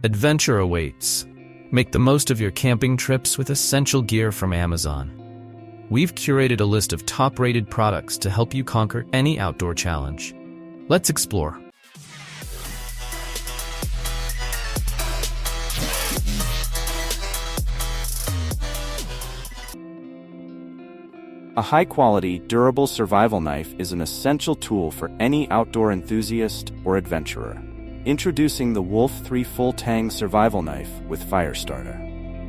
Adventure awaits. Make the most of your camping trips with essential gear from Amazon. We've curated a list of top-rated products to help you conquer any outdoor challenge. Let's explore. A high-quality, durable survival knife is an essential tool for any outdoor enthusiast or adventurer. Introducing the Wolf 3 Full Tang Survival Knife with Fire Starter.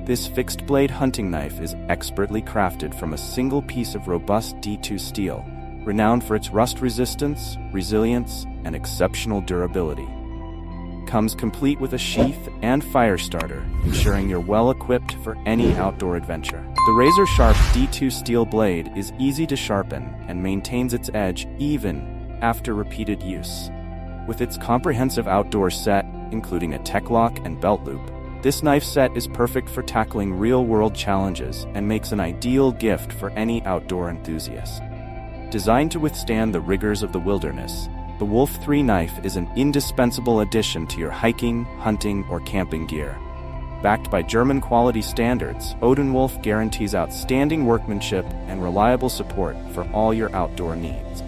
This fixed-blade hunting knife is expertly crafted from a single piece of robust D2 steel, renowned for its rust resistance, resilience, and exceptional durability. Comes complete with a sheath and fire starter, ensuring you're well-equipped for any outdoor adventure. The razor-sharp D2 steel blade is easy to sharpen and maintains its edge even after repeated use. With its comprehensive outdoor set, including a tech lock and belt loop, this knife set is perfect for tackling real-world challenges and makes an ideal gift for any outdoor enthusiast. Designed to withstand the rigors of the wilderness, the Wolf 3 knife is an indispensable addition to your hiking, hunting, or camping gear. Backed by German quality standards, Odoland guarantees outstanding workmanship and reliable support for all your outdoor needs.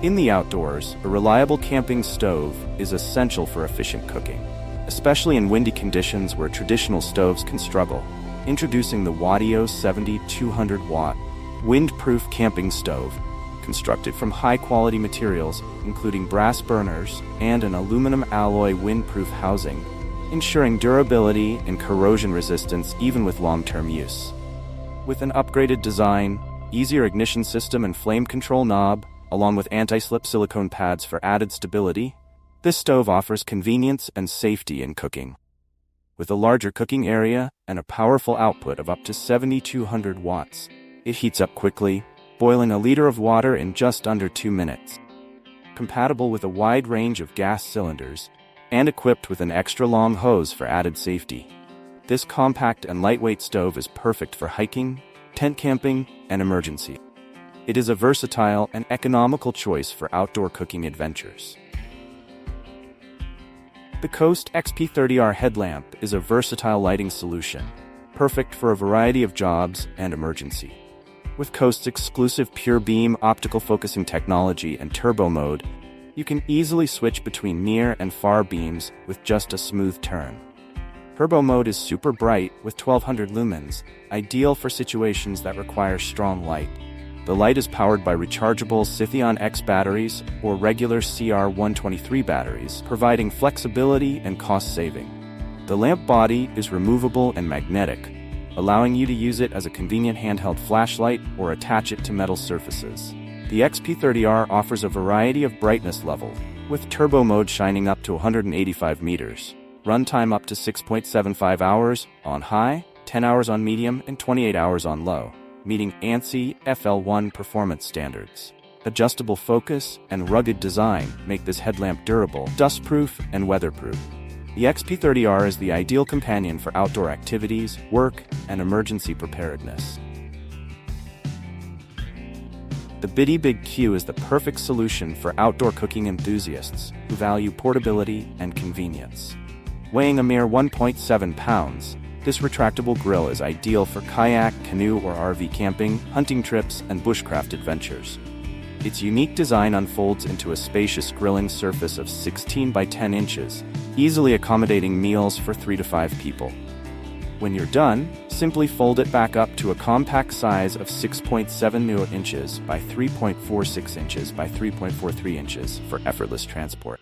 In the outdoors, a reliable camping stove is essential for efficient cooking, especially in windy conditions where traditional stoves can struggle. Introducing the WADEO 7200-watt Windproof camping stove, constructed from high-quality materials, including brass burners and an aluminum alloy windproof housing, ensuring durability and corrosion resistance even with long-term use. With an upgraded design, easier ignition system and flame control knob, along with anti-slip silicone pads for added stability, this stove offers convenience and safety in cooking. With a larger cooking area and a powerful output of up to 7,200 watts, it heats up quickly, boiling a liter of water in just under 2 minutes. Compatible with a wide range of gas cylinders, and equipped with an extra-long hose for added safety, this compact and lightweight stove is perfect for hiking, tent camping, and emergency. It is a versatile and economical choice for outdoor cooking adventures. The Coast XP30R headlamp is a versatile lighting solution, perfect for a variety of jobs and emergency. With Coast's exclusive pure beam optical focusing technology and turbo mode, you can easily switch between near and far beams with just a smooth turn. Turbo mode is super bright with 1200 lumens, ideal for situations that require strong light. The light is powered by rechargeable Lithium X batteries or regular CR123 batteries, providing flexibility and cost saving. The lamp body is removable and magnetic, allowing you to use it as a convenient handheld flashlight or attach it to metal surfaces. The XP30R offers a variety of brightness levels, with turbo mode shining up to 185 meters, runtime up to 6.75 hours on high, 10 hours on medium, and 28 hours on low, meeting ANSI FL1 performance standards. Adjustable focus and rugged design make this headlamp durable, dustproof, and weatherproof. The XP30R is the ideal companion for outdoor activities, work, and emergency preparedness. The Bitty Big Q is the perfect solution for outdoor cooking enthusiasts who value portability and convenience. Weighing a mere 1.7 pounds, this retractable grill is ideal for kayak, canoe, or RV camping, hunting trips, and bushcraft adventures. Its unique design unfolds into a spacious grilling surface of 16 by 10 inches, easily accommodating meals for 3 to 5 people. When you're done, simply fold it back up to a compact size of 6.7 inches by 3.46 inches by 3.43 inches for effortless transport.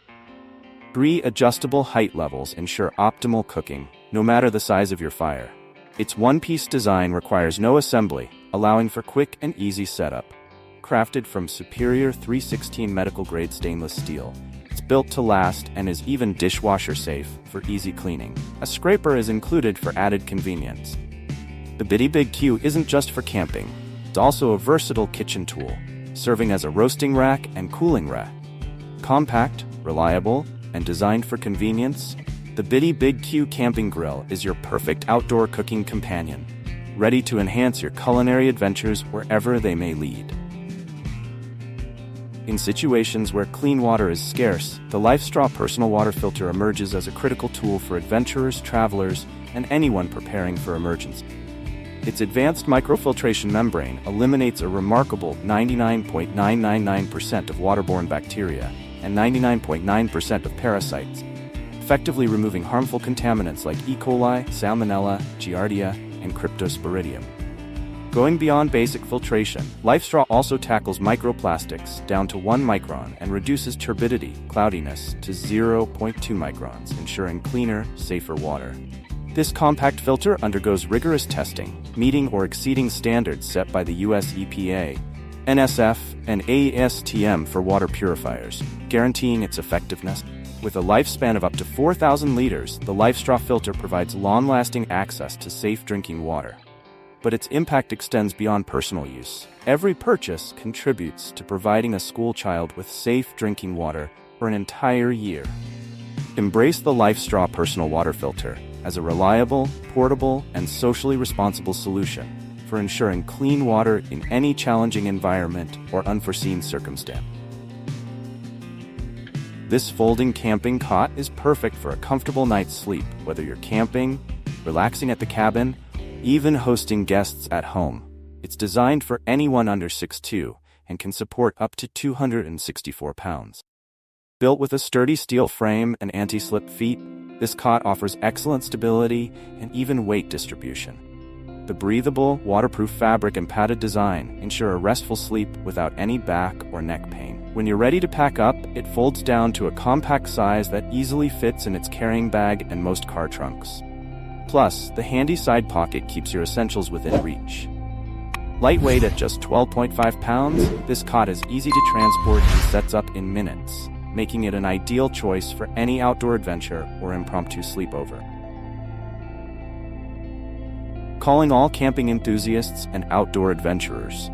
3 adjustable height levels ensure optimal cooking, no matter the size of your fire. Its one-piece design requires no assembly, allowing for quick and easy setup. Crafted from superior 316 medical-grade stainless steel, it's built to last and is even dishwasher-safe for easy cleaning. A scraper is included for added convenience. The Bitty Big Q isn't just for camping. It's also a versatile kitchen tool, serving as a roasting rack and cooling rack. Compact, reliable, and designed for convenience, the Bitty Big Q camping grill is your perfect outdoor cooking companion, ready to enhance your culinary adventures wherever they may lead. In situations where clean water is scarce, the LifeStraw personal water filter emerges as a critical tool for adventurers, travelers, and anyone preparing for emergency. Its advanced microfiltration membrane eliminates a remarkable 99.999% of waterborne bacteria and 99.9% of parasites, effectively removing harmful contaminants like E. coli, Salmonella, Giardia, and Cryptosporidium. Going beyond basic filtration, LifeStraw also tackles microplastics down to 1 micron and reduces turbidity, cloudiness, to 0.2 microns, ensuring cleaner, safer water. This compact filter undergoes rigorous testing, meeting or exceeding standards set by the US EPA, NSF, and ASTM for water purifiers, guaranteeing its effectiveness. With a lifespan of up to 4,000 liters, the LifeStraw filter provides long-lasting access to safe drinking water. But its impact extends beyond personal use. Every purchase contributes to providing a school child with safe drinking water for an entire year. Embrace the LifeStraw personal water filter as a reliable, portable, and socially responsible solution for ensuring clean water in any challenging environment or unforeseen circumstance. This folding camping cot is perfect for a comfortable night's sleep, whether you're camping, relaxing at the cabin, even hosting guests at home. It's designed for anyone under 6'2" and can support up to 264 pounds. Built with a sturdy steel frame and anti-slip feet, this cot offers excellent stability and even weight distribution. The breathable, waterproof fabric and padded design ensure a restful sleep without any back or neck pain. When you're ready to pack up, it folds down to a compact size that easily fits in its carrying bag and most car trunks. Plus, the handy side pocket keeps your essentials within reach. Lightweight at just 12.5 pounds, this cot is easy to transport and sets up in minutes, making it an ideal choice for any outdoor adventure or impromptu sleepover. Calling all camping enthusiasts and outdoor adventurers.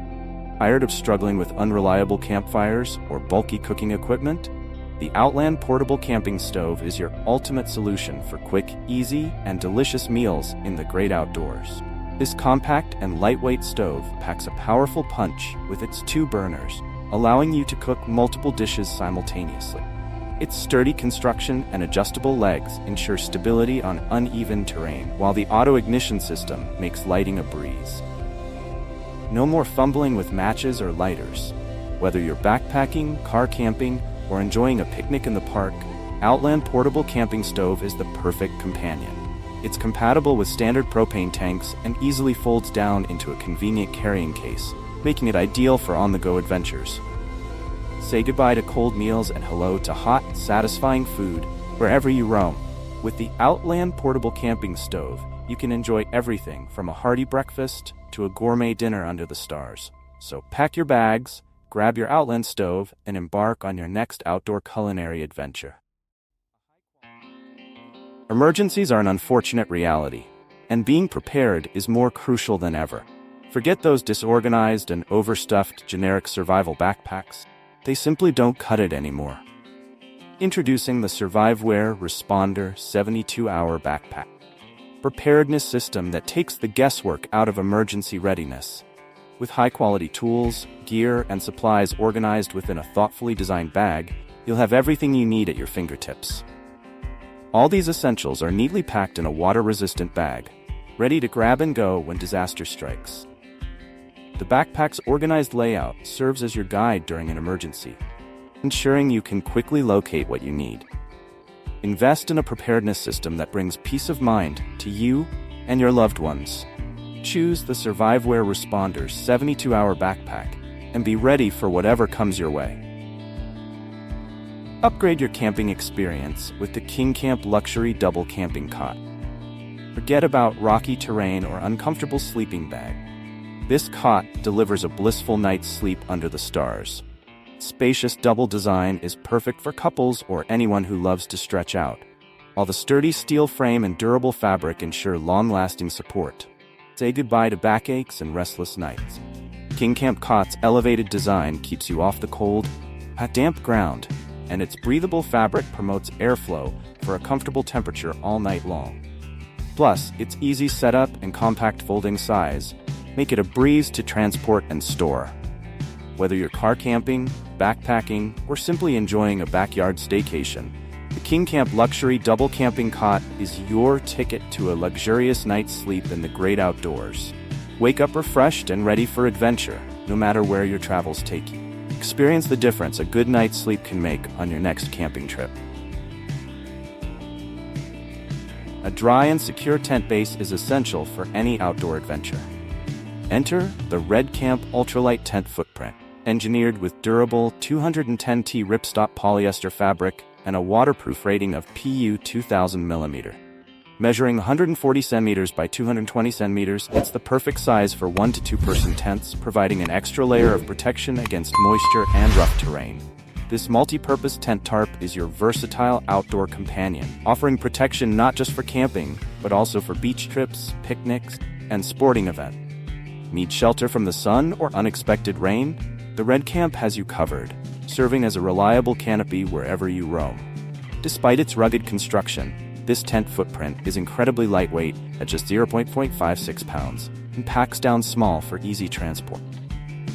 Tired of struggling with unreliable campfires or bulky cooking equipment? The Outland portable camping stove is your ultimate solution for quick, easy, and delicious meals in the great outdoors. This compact and lightweight stove packs a powerful punch with its 2 burners, allowing you to cook multiple dishes simultaneously. Its sturdy construction and adjustable legs ensure stability on uneven terrain, while the auto ignition system makes lighting a breeze. No more fumbling with matches or lighters. Whether you're backpacking, car camping, or enjoying a picnic in the park, Outland Portable Camping Stove is the perfect companion. It's compatible with standard propane tanks and easily folds down into a convenient carrying case, making it ideal for on-the-go adventures. Say goodbye to cold meals and hello to hot, satisfying food wherever you roam. With the Outland Portable Camping Stove, you can enjoy everything from a hearty breakfast to a gourmet dinner under the stars. So pack your bags, grab your Outland stove, and embark on your next outdoor culinary adventure. Emergencies are an unfortunate reality, and being prepared is more crucial than ever. Forget those disorganized and overstuffed generic survival backpacks. They simply don't cut it anymore. Introducing the Surviveware Responder 72-Hour Backpack. Preparedness system that takes the guesswork out of emergency readiness. With high-quality tools, gear, and supplies organized within a thoughtfully designed bag, you'll have everything you need at your fingertips. All these essentials are neatly packed in a water-resistant bag, ready to grab and go when disaster strikes. The backpack's organized layout serves as your guide during an emergency, ensuring you can quickly locate what you need. Invest in a preparedness system that brings peace of mind to you and your loved ones. Choose the Surviveware Responder's 72-hour backpack and be ready for whatever comes your way. Upgrade your camping experience with the KingCamp Luxury Double Camping Cot. Forget about rocky terrain or uncomfortable sleeping bag. This cot delivers a blissful night's sleep under the stars. Spacious double design is perfect for couples or anyone who loves to stretch out, while the sturdy steel frame and durable fabric ensure long-lasting support. Say goodbye to backaches and restless nights. KingCamp Cot's elevated design keeps you off the cold, damp ground, and its breathable fabric promotes airflow for a comfortable temperature all night long. Plus, its easy setup and compact folding size make it a breeze to transport and store. Whether you're car camping, backpacking, or simply enjoying a backyard staycation, the KingCamp Luxury Double Camping Cot is your ticket to a luxurious night's sleep in the great outdoors. Wake up refreshed and ready for adventure, no matter where your travels take you. Experience the difference a good night's sleep can make on your next camping trip. A dry and secure tent base is essential for any outdoor adventure. Enter the REDCAMP Ultralight Tent Footprint, engineered with durable 210T ripstop polyester fabric and a waterproof rating of PU 2000 mm. Measuring 140 centimeters by 220 centimeters, it's the perfect size for 1 to 2 person tents, providing an extra layer of protection against moisture and rough terrain. This multi-purpose tent tarp is your versatile outdoor companion, offering protection not just for camping, but also for beach trips, picnics, and sporting events. Need shelter from the sun or unexpected rain? The REDCAMP has you covered, serving as a reliable canopy wherever you roam. Despite its rugged construction, this tent footprint is incredibly lightweight at just 0.56 pounds and packs down small for easy transport.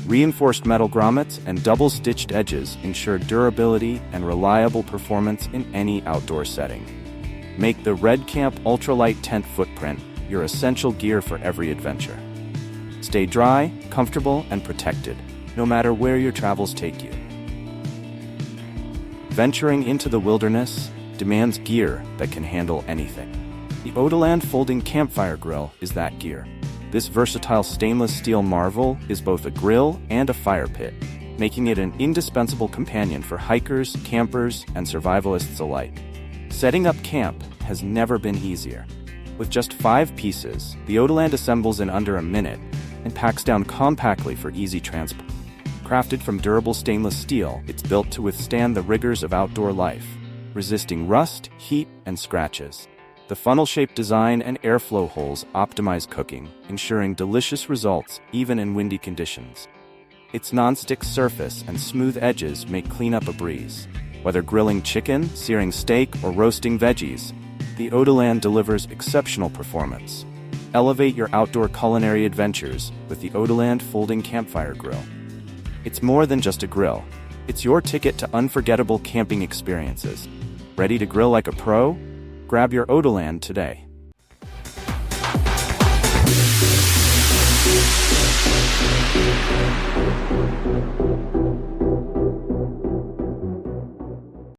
Reinforced metal grommets and double-stitched edges ensure durability and reliable performance in any outdoor setting. Make the REDCAMP Ultralight Tent Footprint your essential gear for every adventure. Stay dry, comfortable, and protected, no matter where your travels take you. Venturing into the wilderness demands gear that can handle anything. The Odoland Folding Campfire Grill is that gear. This versatile stainless steel marvel is both a grill and a fire pit, making it an indispensable companion for hikers, campers, and survivalists alike. Setting up camp has never been easier. With just 5 pieces, the Odoland assembles in under a minute and packs down compactly for easy transport. Crafted from durable stainless steel, it's built to withstand the rigors of outdoor life, resisting rust, heat, and scratches. The funnel-shaped design and airflow holes optimize cooking, ensuring delicious results even in windy conditions. Its non-stick surface and smooth edges make cleanup a breeze. Whether grilling chicken, searing steak, or roasting veggies, the Odoland delivers exceptional performance. Elevate your outdoor culinary adventures with the Odoland Folding Campfire Grill. It's more than just a grill. It's your ticket to unforgettable camping experiences. Ready to grill like a pro? Grab your Odoland today.